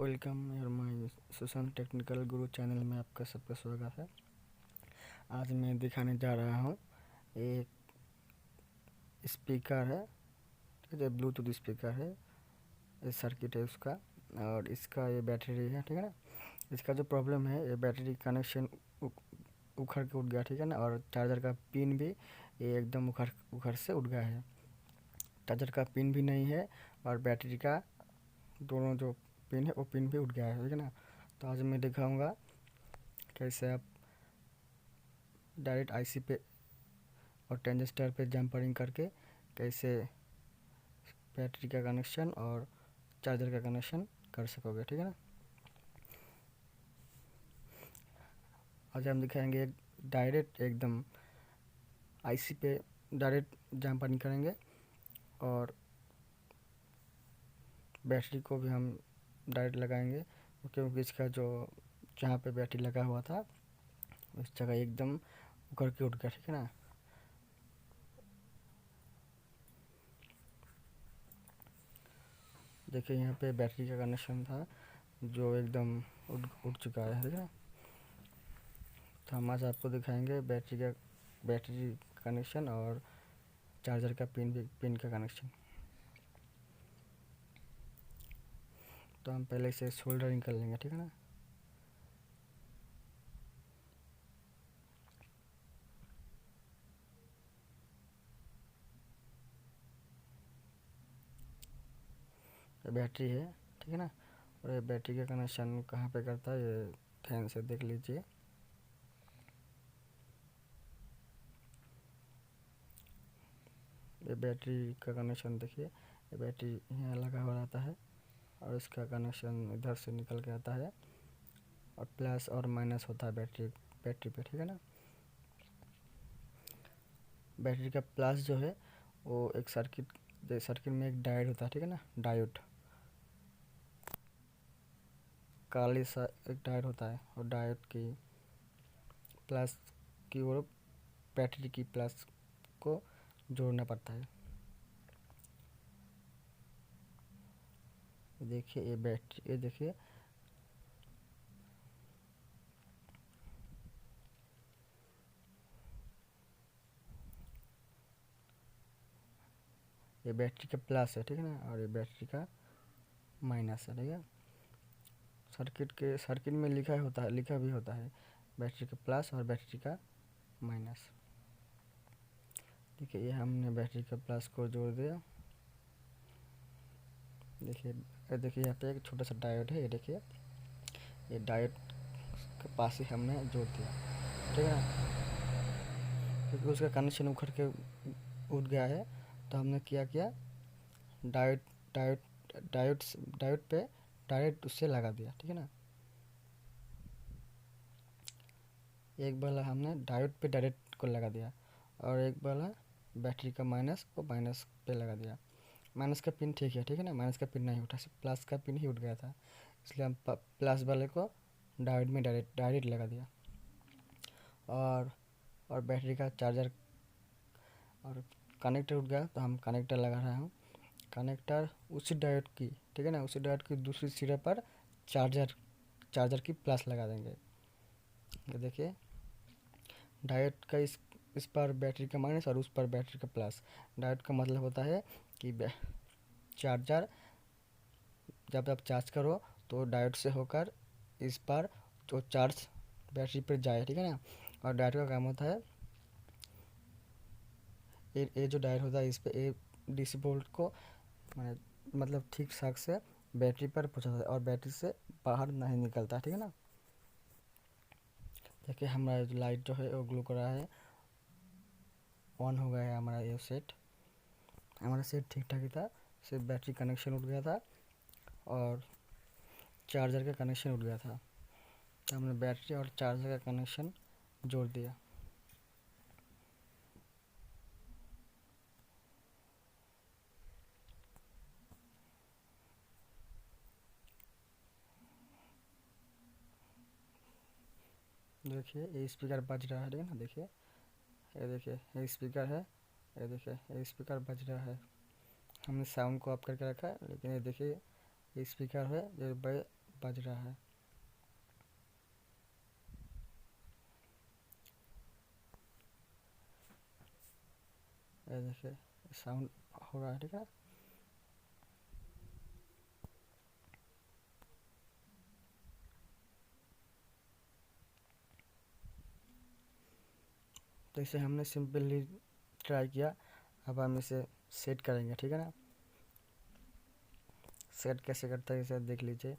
Welcome your my Sushant technical Guru channel में आपका सबका स्वागत है। आज मैं दिखाने जा रहा हूँ एक स्पीकर है, ठीक है, ब्लूटूथ स्पीकर है। ये सर्किट है उसका और इसका ये बैटरी है, ठीक है ना। इसका जो प्रॉब्लम है, ये बैटरी कनेक्शन उखड़ के उठ गया, ठीक है ना। और चार्जर का पिन भी ये एकदम उखड़ से उठ गया है। चार्जर का पिन भी नहीं है और बैटरी का दोनों जो पिन है वो पिन भी उठ गया है, ठीक है ना। तो आज मैं दिखाऊंगा कैसे आप डायरेक्ट आईसी पे और ट्रांजिस्टर पे जंपरिंग करके कैसे बैटरी का कनेक्शन और चार्जर का कनेक्शन कर सकोगे, ठीक है ना। आज हम दिखाएंगे डायरेक्ट एकदम आईसी पे डायरेक्ट जंपरिंग करेंगे और बैटरी को भी हम डायरेक्ट लगाएंगे, क्योंकि इसका जो जहाँ पे बैटरी लगा हुआ था उस जगह एकदम उखड़ के उठ गया, ठीक है ना। देखिए यहाँ पे बैटरी का कनेक्शन था जो एकदम उठ चुका है, ठीक है। तो हम आज आपको दिखाएंगे बैटरी कनेक्शन और चार्जर का पिन का कनेक्शन। तो हम पहले इसे सोल्डरिंग कर लेंगे, ठीक है ना। ये बैटरी है, ठीक है ना। और ये बैटरी का कनेक्शन कहाँ पे करता है ये ध्यान से देख लीजिए। ये बैटरी का कनेक्शन देखिए, ये बैटरी यहाँ लगा हुआ रहता है और इसका कनेक्शन इधर से निकल के आता है और प्लस और माइनस होता है बैटरी पे, ठीक है ना। बैटरी का प्लस जो है वो एक सर्किट में एक डायोड होता है, ठीक है ना। डायोड काली सा एक डायोड होता है और डायोड की प्लस की ओर बैटरी की प्लस को जोड़ना पड़ता है। देखिए ये बैटरी, ये देखिए ये बैटरी का प्लस है, ठीक है ना। और ये बैटरी का माइनस है, ठीक है। सर्किट में लिखा भी होता है बैटरी का प्लस और बैटरी का माइनस। देखिए ये हमने बैटरी का प्लस को जोड़ दिया। देखिए यहाँ पे एक छोटा सा डायोड है, ये देखिए ये डायोड के पास ही हमने जोड़ दिया, ठीक है ना। क्योंकि उसका कनेक्शन उखड़ के उठ गया है तो हमने क्या डायोड डायोड डायोड डायोड पे डायरेक्ट उससे लगा दिया, ठीक है ना। एक वाला हमने डायोड पे डायरेक्ट को लगा दिया और एक वाला बैटरी का माइनस को माइनस पे लगा दिया। माइनस का पिन ठीक है ना। माइनस का पिन नहीं उठा, सिर्फ प्लस का पिन ही उठ गया था, इसलिए हम प्लस वाले को डायोड में डायरेक्ट लगा दिया। और बैटरी का चार्जर और कनेक्टर उठ गया तो हम कनेक्टर लगा रहा हूँ। कनेक्टर उसी डायोड की, ठीक है ना, उसी डायोड की दूसरी सिरे पर चार्जर की प्लस लगा देंगे। ये देखिए डायोड का इस पर बैटरी का माइनस और उस पर बैटरी का प्लस। डायोड का मतलब होता है कि चार्जर जब आप चार्ज करो तो डायोड से होकर इस पर जो चार्ज बैटरी पर जाए, ठीक है ना। और डायोड का काम होता है ये जो डायोड होता है इस पे ए डीसी वोल्ट को मतलब ठीक ठाक से बैटरी पर पहुंचाता है और बैटरी से बाहर नहीं निकलता, ठीक है ना। देखिए हमारा लाइट जो है वो ग्लो कर रहा है, ऑन हो गया है हमारा ये सेट। हमारा सेट ठीक ठाक ही था, सिर्फ बैटरी कनेक्शन उठ गया था और चार्जर का कनेक्शन उठ गया था। तो हमने बैटरी और चार्जर का कनेक्शन जोड़ दिया। देखिए ये स्पीकर बज रहा है, ठीक है ना। देखिए ये स्पीकर है, ये देखिए ये स्पीकर बज रहा है। हमने साउंड को ऑफ करके रखा है, लेकिन ये देखिए ये स्पीकर है, ये बज रहा है। ये देखिए साउंड हो रहा है, ठीक है। तो इसे हमने सिंपली ट्राई किया। अब हम इसे सेट करेंगे, ठीक है ना। सेट कैसे करते हैं इसे देख लीजिए,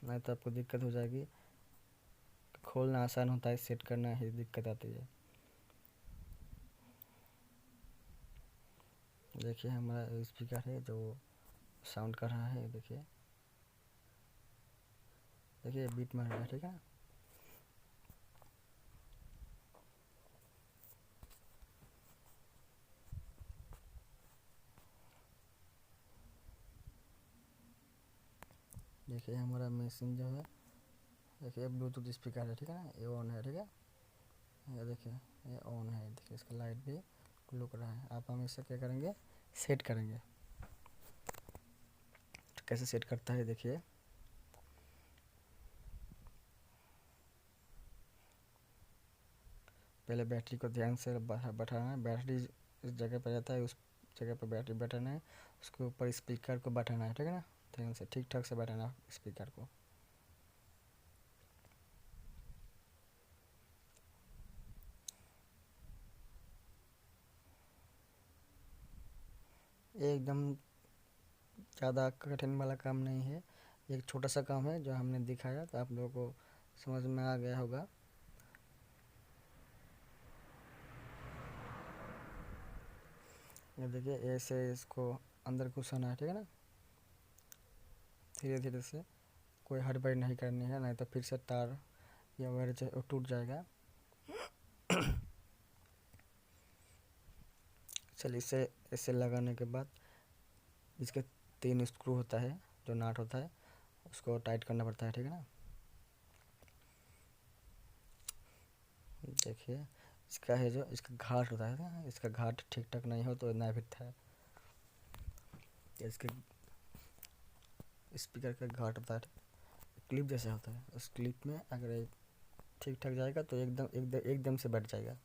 नहीं तो आपको दिक्कत हो जाएगी। खोलना आसान होता है, सेट करना ही दिक्कत आती है। देखिए हमारा स्पीकर है जो साउंड कर रहा है, देखिए देखिए बीट मार रहा है, ठीक है ना। देखिए हमारा मशीन जो है, देखिए ब्लूटूथ स्पीकर है, ठीक है ना। ये ऑन है, ठीक है। ये देखिए ये ऑन है, देखिए इसका लाइट भी ग्लो कर रहा है। आप हम इसे क्या करेंगे, सेट करेंगे। तो कैसे सेट करता है देखिए, पहले बैटरी को ध्यान से बैठाना है। बैटरी इस जगह पर रहता है, उस जगह पर बैटरी बैठाना है। उसके ऊपर स्पीकर को बैठाना है, ठीक है ना। ध्यान से ठीक ठाक से बैठाना स्पीकर को। एकदम ज़्यादा कठिन वाला काम नहीं है, एक छोटा सा काम है जो हमने दिखाया, तो आप लोगों को समझ में आ गया होगा। ये देखिए ऐसे इसको अंदर घुसाना है, ठीक है ना। धीरे धीरे से, कोई हड़बड़ी नहीं करनी है, नहीं तो फिर से तार या वायर टूट जाएगा। चलिए इसे लगाने के बाद इसके 3 स्क्रू होता है, जो नाट होता है, उसको टाइट करना पड़ता है, ठीक है ना। देखिए इसका है जो इसका घाट होता है ना, इसका घाट ठीक ठाक नहीं हो तो ना फिरता है। इसके स्पीकर का घाट होता है, क्लिप जैसा होता है। उस क्लिप में अगर ठीक ठाक जाएगा तो एकदम से बैठ जाएगा।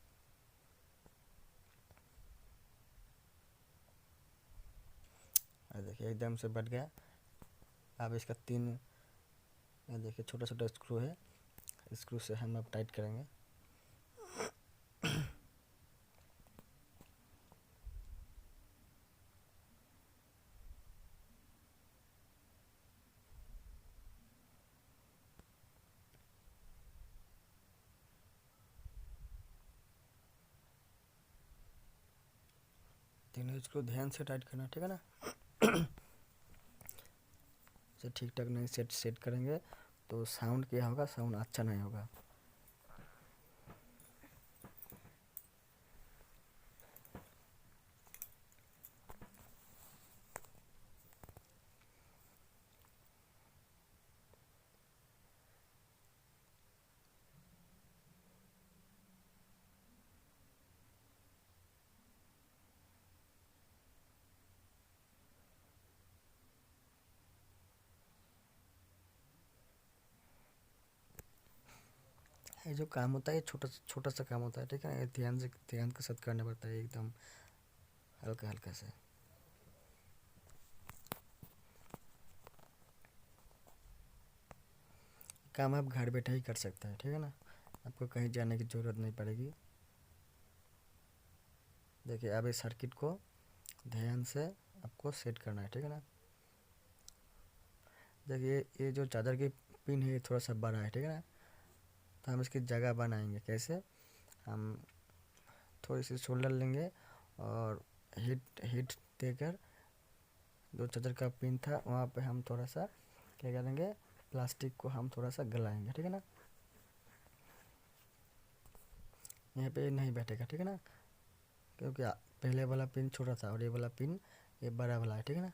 देखिए एकदम से बैठ गया। अब इसका 3 देखिए छोटा छोटा स्क्रू है, स्क्रू से हम अब टाइट करेंगे। तीनों स्क्रू ध्यान से टाइट करना, ठीक है ना। से ठीक ठाक नहीं सेट करेंगे तो साउंड क्या होगा, साउंड अच्छा नहीं होगा। ये जो काम होता है, ये छोटा सा काम होता है, ठीक है। ये ध्यान के साथ करना पड़ता है, एकदम हल्का हल्का से। काम आप घर बैठे ही कर सकते हैं, ठीक है ना। आपको कहीं जाने की ज़रूरत नहीं पड़ेगी। देखिए अब इस सर्किट को ध्यान से आपको सेट करना है, ठीक है ना। देखिए ये जो चार्जर की पिन है ये थोड़ा सा बड़ा है, ठीक है ना। तो हम इसकी जगह बनाएंगे कैसे, हम थोड़ी सी शोल्डर लेंगे और हीट देकर जो चार्जर का पिन था वहाँ पे हम थोड़ा सा क्या करेंगे, प्लास्टिक को हम थोड़ा सा गलाएंगे, ठीक है ना। यहाँ पे नहीं बैठेगा, ठीक है ना, क्योंकि पहले वाला पिन छोटा था और ये वाला पिन ये बड़ा वाला है, ठीक है ना।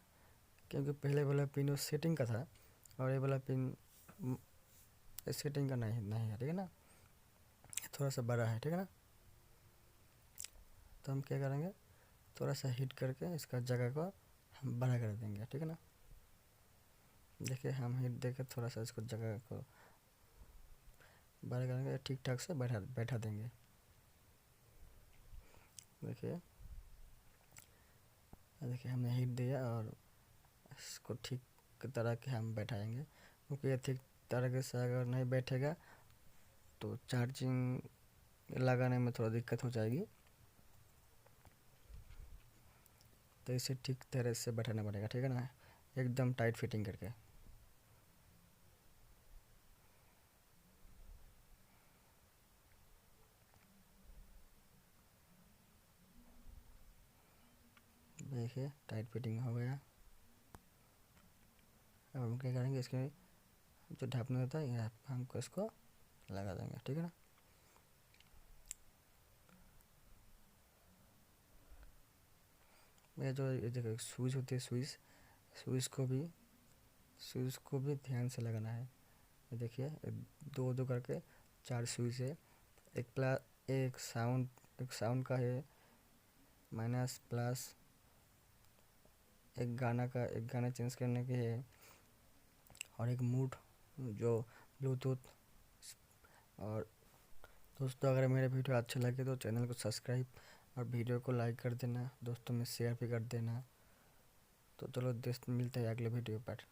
क्योंकि पहले वाला पिन वो सेटिंग का था और ये वाला पिन सेटिंग का नहीं है, ठीक है ना। थोड़ा सा बड़ा है, ठीक है ना। तो हम क्या करेंगे, थोड़ा सा हीट करके इसका जगह को हम बड़ा कर देंगे, ठीक है ना। देखिए हम हीट देके थोड़ा सा इसको जगह को बड़ा करेंगे, ठीक ठाक से बैठा बैठा देंगे। देखिए देखिए हमने हीट दिया और इसको ठीक तरह के हम बैठाएंगे, क्योंकि ये ठीक तरीके से अगर नहीं बैठेगा तो चार्जिंग लगाने में थोड़ा दिक्कत हो जाएगी। तो इसे ठीक तरह से बैठाना पड़ेगा, ठीक है ना, एकदम टाइट फिटिंग करके। देखिए टाइट फिटिंग हो गया। अब हम क्या करेंगे, इसके जो ढापना होता है यहाँ हमको इसको लगा देंगे, ठीक है ना। ये जो ये देखो स्विच होती है, स्विच को भी ध्यान से लगाना है। ये देखिए दो दो करके 4 स्विच है। एक साउंड का है, माइनस प्लस, एक गाना चेंज करने के है, और एक मूड जो ब्लूटूथ। और दोस्तों अगर मेरे वीडियो अच्छे लगे तो चैनल को सब्सक्राइब और वीडियो को लाइक कर देना, दोस्तों में शेयर भी कर देना। तो चलो दोस्त मिलते हैं अगले वीडियो पर।